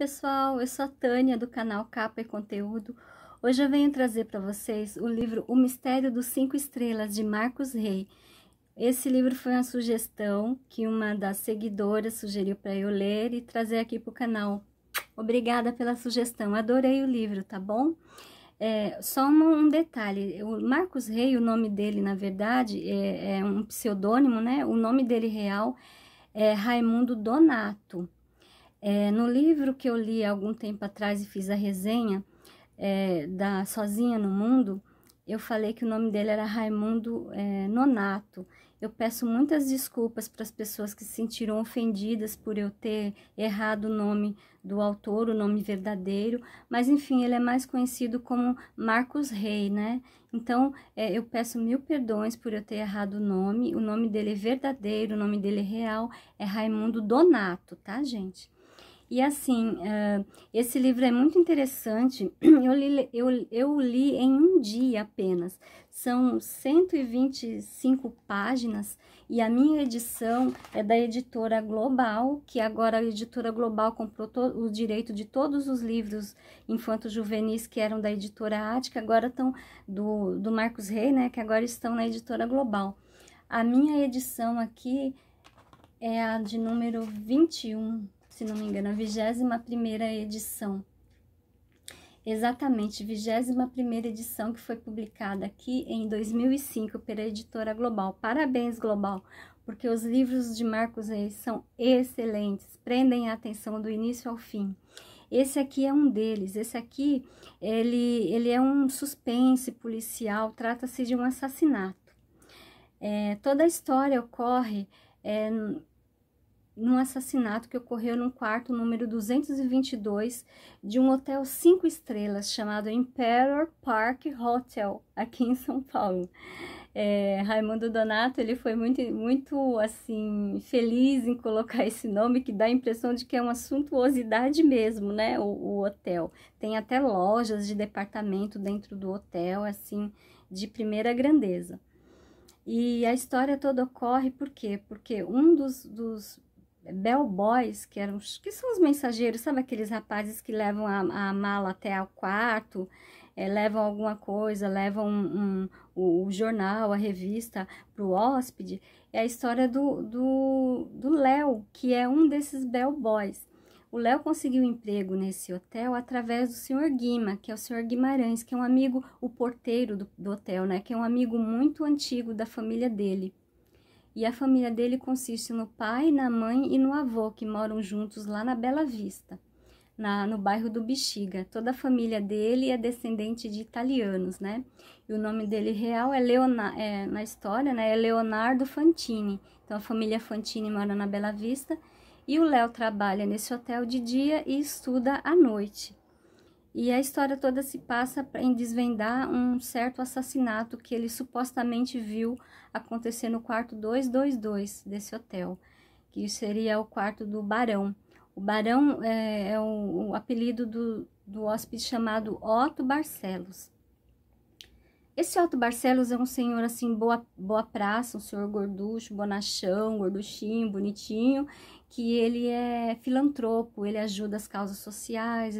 pessoal, eu sou a Tânia do canal Capa e Conteúdo. Hoje eu venho trazer para vocês o livro O Mistério dos 5 Estrelas, de Marcos Rey. Esse livro foi uma sugestão que uma das seguidoras sugeriu para eu ler e trazer aqui para o canal. Obrigada pela sugestão, adorei o livro, tá bom? Só um detalhe, o Marcos Rey, o nome dele, na verdade, é um pseudônimo, né? O nome dele real é Raimundo Donato. No livro que eu li há algum tempo atrás e fiz a resenha da Sozinha no Mundo, eu falei que o nome dele era Raimundo Nonato. Eu peço muitas desculpas para as pessoas que se sentiram ofendidas por eu ter errado o nome do autor, o nome verdadeiro, mas enfim, ele é mais conhecido como Marcos Rey, né? Então, eu peço mil perdões por eu ter errado o nome dele é verdadeiro, o nome dele real é Raimundo Donato, tá, gente? E assim, esse livro é muito interessante, eu li em um dia apenas, são 125 páginas e a minha edição é da Editora Global, que agora a Editora Global comprou o direito de todos os livros infanto-juvenis que eram da Editora Ática, agora estão do Marcos Rey, né, que agora estão na Editora Global. A minha edição aqui é a de número 21, se não me engano, a 21ª edição. Exatamente, 21ª edição, que foi publicada aqui em 2005 pela Editora Global. Parabéns, Global, porque os livros de Marcos Rey são excelentes, prendem a atenção do início ao fim. Esse aqui é um deles. Esse aqui, ele é um suspense policial, trata-se de um assassinato. Toda a história ocorre num assassinato que ocorreu no quarto número 222 de um hotel 5 estrelas chamado Imperial Park Hotel, aqui em São Paulo. Raimundo Donato, ele foi muito assim, feliz em colocar esse nome, que dá a impressão de que é uma suntuosidade mesmo, né, o hotel. Tem até lojas de departamento dentro do hotel, assim, de primeira grandeza. E a história toda ocorre por quê? Porque um dos bellboys, que são os mensageiros, sabe aqueles rapazes que levam a mala até o quarto, levam alguma coisa, levam o jornal, a revista para o hóspede. É a história do Léo, que é um desses bellboys. O Léo conseguiu emprego nesse hotel através do Sr. Guima, que é o Sr. Guimarães, que é um amigo, o porteiro do hotel, né? Que é um amigo muito antigo da família dele. E a família dele consiste no pai, na mãe e no avô, que moram juntos lá na Bela Vista, no bairro do Bexiga. Toda a família dele é descendente de italianos, né? E o nome dele real na história, né? É Leonardo Fantini. Então a família Fantini mora na Bela Vista e o Léo trabalha nesse hotel de dia e estuda à noite. E a história toda se passa em desvendar um certo assassinato que ele supostamente viu acontecer no quarto 222 desse hotel, que seria o quarto do Barão. O Barão é o apelido do hóspede chamado Otto Barcelos. Esse Otto Barcelos é um senhor assim, boa praça, um senhor gorducho, bonachão, gorduchinho, bonitinho, que ele é filantropo, ele ajuda as causas sociais,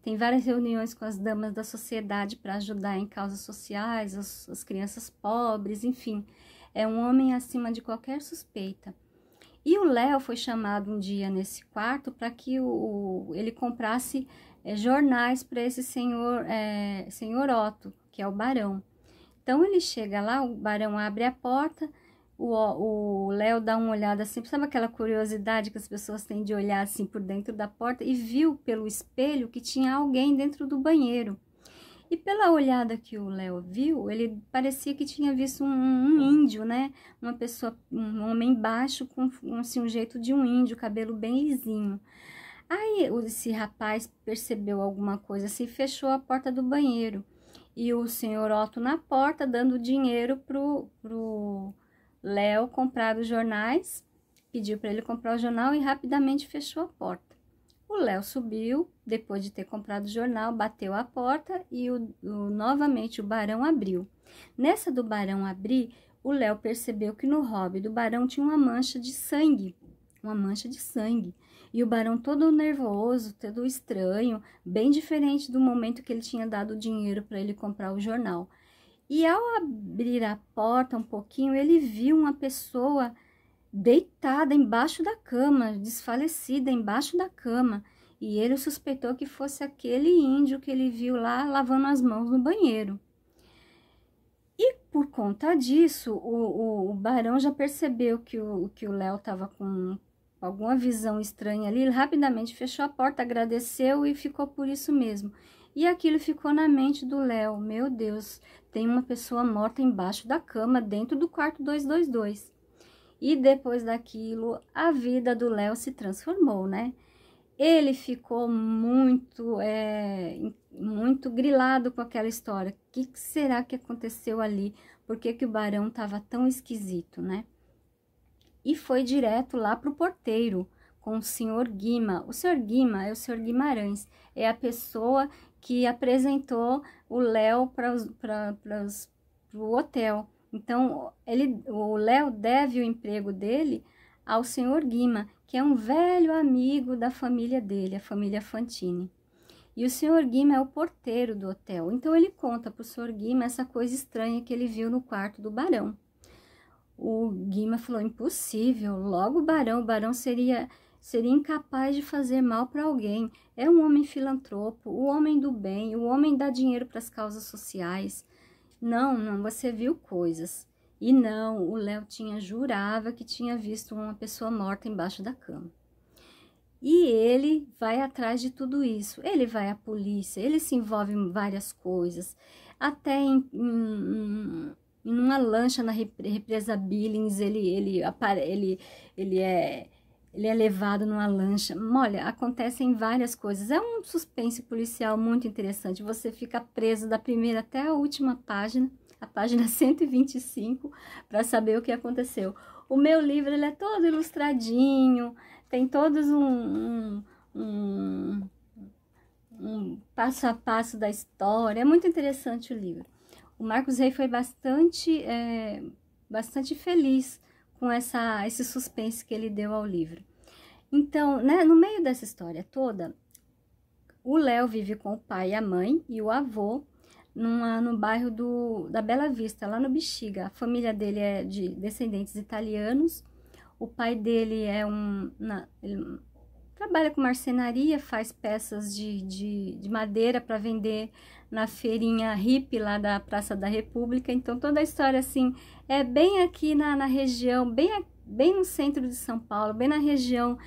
tem várias reuniões com as damas da sociedade para ajudar em causas sociais, as crianças pobres, enfim, é um homem acima de qualquer suspeita. E o Léo foi chamado um dia nesse quarto para que ele comprasse jornais para esse senhor Otto, que é o Barão. Então ele chega lá, o Barão abre a porta, o Léo dá uma olhada assim, sabe aquela curiosidade que as pessoas têm de olhar assim por dentro da porta, e viu pelo espelho que tinha alguém dentro do banheiro. E pela olhada que o Léo viu, ele parecia que tinha visto um índio, né? Uma pessoa, um homem baixo com assim, um jeito de um índio, cabelo bem lisinho. Aí esse rapaz percebeu alguma coisa assim, fechou a porta do banheiro. E o senhor Otto na porta, dando dinheiro pro Léo comprar os jornais, pediu para ele comprar o jornal e rapidamente fechou a porta. O Léo subiu, depois de ter comprado o jornal, bateu a porta e novamente o Barão abriu. Nessa do Barão abrir, o Léo percebeu que no hobby do Barão tinha uma mancha de sangue. E o Barão todo nervoso, todo estranho, bem diferente do momento que ele tinha dado o dinheiro para ele comprar o jornal. E ao abrir a porta um pouquinho, ele viu uma pessoa deitada embaixo da cama, desfalecida embaixo da cama. E ele suspeitou que fosse aquele índio que ele viu lá lavando as mãos no banheiro. E por conta disso, o Barão já percebeu que o Léo estava com alguma visão estranha ali. Ele rapidamente fechou a porta, agradeceu e ficou por isso mesmo. E aquilo ficou na mente do Léo. Meu Deus, tem uma pessoa morta embaixo da cama, dentro do quarto 222. E depois daquilo, a vida do Léo se transformou, né? Ele ficou muito grilado com aquela história. O que será que aconteceu ali? Por que o Barão estava tão esquisito, né? E foi direto lá para o porteiro, com o senhor Guima. O senhor Guima é o senhor Guimarães, é a pessoa que apresentou o Léo para o hotel. Então, o Léo deve o emprego dele ao senhor Guima, que é um velho amigo da família dele, a família Fantini. E o senhor Guima é o porteiro do hotel. Então, ele conta para o senhor Guima essa coisa estranha que ele viu no quarto do Barão. O Guima falou, impossível, logo o Barão seria incapaz de fazer mal para alguém. É um homem filantropo, o homem do bem, o homem dá dinheiro para as causas sociais. Não, você viu coisas. E não, o Léo jurava que tinha visto uma pessoa morta embaixo da cama. E ele vai atrás de tudo isso. Ele vai à polícia, ele se envolve em várias coisas. Até em uma lancha na represa Billings, ele é levado numa lancha. Olha, acontecem várias coisas. É um suspense policial muito interessante. Você fica preso da primeira até a última página, a página 125, para saber o que aconteceu. O meu livro ele é todo ilustradinho, tem todos um passo a passo da história. É muito interessante o livro. O Marcos Rey foi bastante feliz com esse suspense que ele deu ao livro. Então, né, no meio dessa história toda, o Léo vive com o pai e a mãe e o avô no bairro da Bela Vista, lá no Bexiga. A família dele é de descendentes italianos. O pai dele ele trabalha com marcenaria, faz peças de madeira para vender na feirinha hippie lá da Praça da República. Então, toda a história, assim, é bem aqui na região, bem no centro de São Paulo, bem na região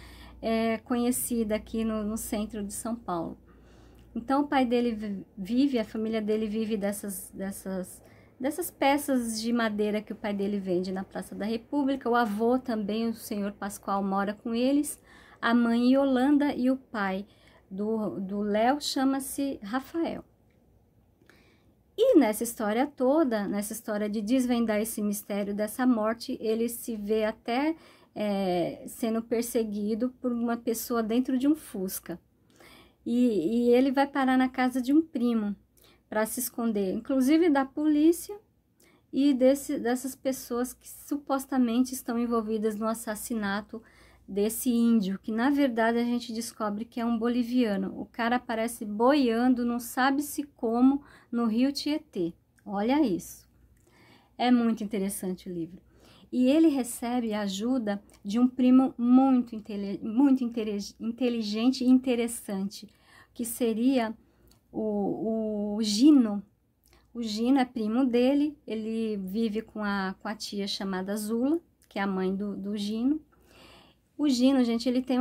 conhecida aqui no centro de São Paulo. Então, o pai dele a família dele vive dessas peças de madeira que o pai dele vende na Praça da República. O avô também, o senhor Pascoal, mora com eles. A mãe Yolanda e o pai do Léo chama-se Rafael. E nessa história toda, nessa história de desvendar esse mistério dessa morte, ele se vê até sendo perseguido por uma pessoa dentro de um Fusca. E ele vai parar na casa de um primo para se esconder, inclusive da polícia e dessas pessoas que supostamente estão envolvidas no assassinato desse índio, que na verdade a gente descobre que é um boliviano. O cara aparece boiando, não sabe-se como, no rio Tietê. Olha isso. É muito interessante o livro. E ele recebe a ajuda de um primo muito inteligente e interessante, que seria o Gino. O Gino é primo dele, ele vive com a tia chamada Zula, que é a mãe do Gino. O Gino, gente, ele tem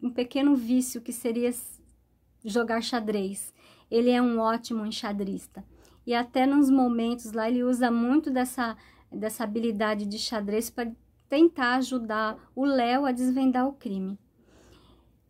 um pequeno vício que seria jogar xadrez. Ele é um ótimo enxadrista. E até nos momentos lá ele usa muito dessa habilidade de xadrez para tentar ajudar o Léo a desvendar o crime.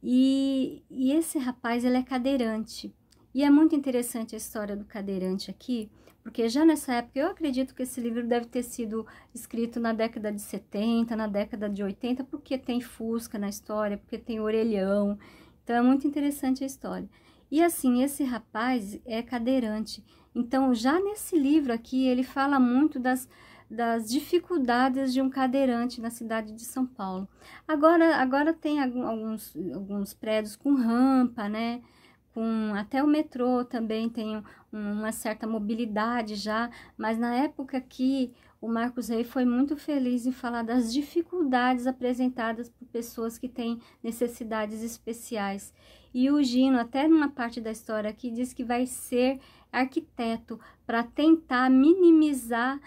E esse rapaz, ele é cadeirante. E é muito interessante a história do cadeirante aqui, porque já nessa época, eu acredito que esse livro deve ter sido escrito na década de 70, na década de 80, porque tem Fusca na história, porque tem orelhão. Então, é muito interessante a história. E assim, esse rapaz é cadeirante. Então, já nesse livro aqui, ele fala muito das dificuldades de um cadeirante na cidade de São Paulo. Agora tem alguns prédios com rampa, né? Até o metrô também tem uma certa mobilidade já, mas na época que o Marcos Rey foi muito feliz em falar das dificuldades apresentadas por pessoas que têm necessidades especiais. E o Gino, até numa parte da história aqui, diz que vai ser arquiteto para tentar minimizar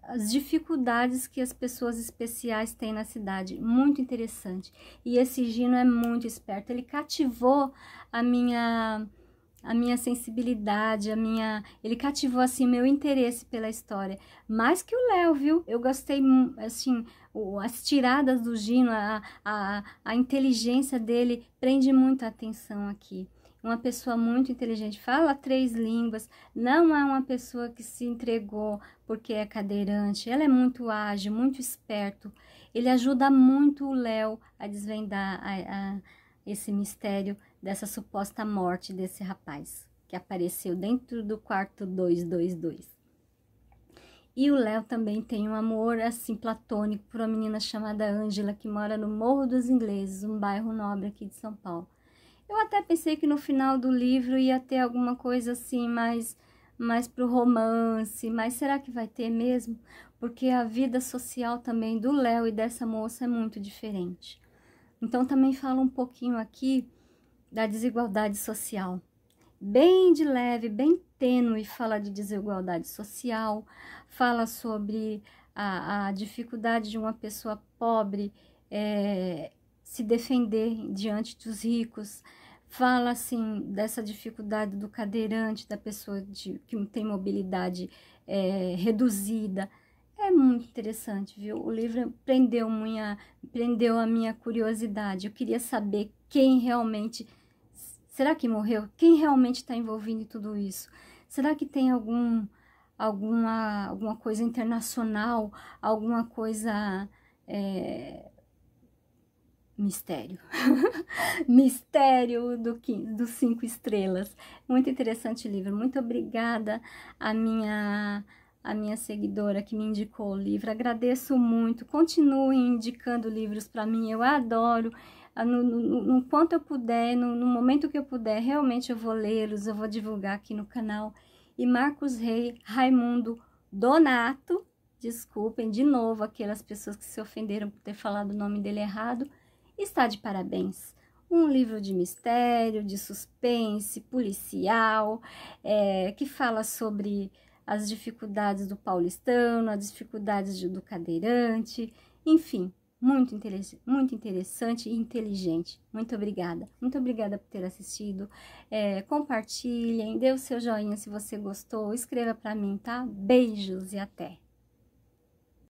as dificuldades que as pessoas especiais têm na cidade. Muito interessante. E esse Gino é muito esperto. Ele cativou a minha sensibilidade, ele cativou assim meu interesse pela história, mais que o Léo, viu? Eu gostei, assim, as tiradas do Gino, a inteligência dele prende muito a atenção aqui. Uma pessoa muito inteligente, fala 3 línguas, não é uma pessoa que se entregou porque é cadeirante, ela é muito ágil, muito esperto. Ele ajuda muito o Léo a desvendar esse mistério dessa suposta morte desse rapaz, que apareceu dentro do quarto 222. E o Léo também tem um amor, assim, platônico por uma menina chamada Ângela, que mora no Morro dos Ingleses, um bairro nobre aqui de São Paulo. Eu até pensei que no final do livro ia ter alguma coisa assim, mais pro romance, mas será que vai ter mesmo? Porque a vida social também do Léo e dessa moça é muito diferente. Então também fala um pouquinho aqui da desigualdade social. Bem de leve, bem tênue, fala de desigualdade social, fala sobre a dificuldade de uma pessoa pobre se defender diante dos ricos, fala assim dessa dificuldade do cadeirante, da pessoa que tem mobilidade reduzida. É muito interessante, viu? O livro prendeu a minha curiosidade. Eu queria saber quem realmente... Será que morreu? Quem realmente está envolvido em tudo isso? Será que tem alguma coisa internacional? Alguma coisa... mistério. Mistério dos 5 estrelas. Muito interessante o livro. Muito obrigada a minha seguidora que me indicou o livro. Agradeço muito. Continuem indicando livros para mim. Eu adoro. No quanto eu puder, no momento que eu puder, realmente eu vou lê-los, eu vou divulgar aqui no canal. E Marcos Rey, Raimundo Donato, desculpem de novo aquelas pessoas que se ofenderam por ter falado o nome dele errado, está de parabéns. Um livro de mistério, de suspense, policial, que fala sobre as dificuldades do paulistano, as dificuldades do cadeirante, enfim, muito interessante e inteligente. Muito obrigada. Muito obrigada por ter assistido. Compartilhem, dê o seu joinha se você gostou, escreva para mim, tá? Beijos e até!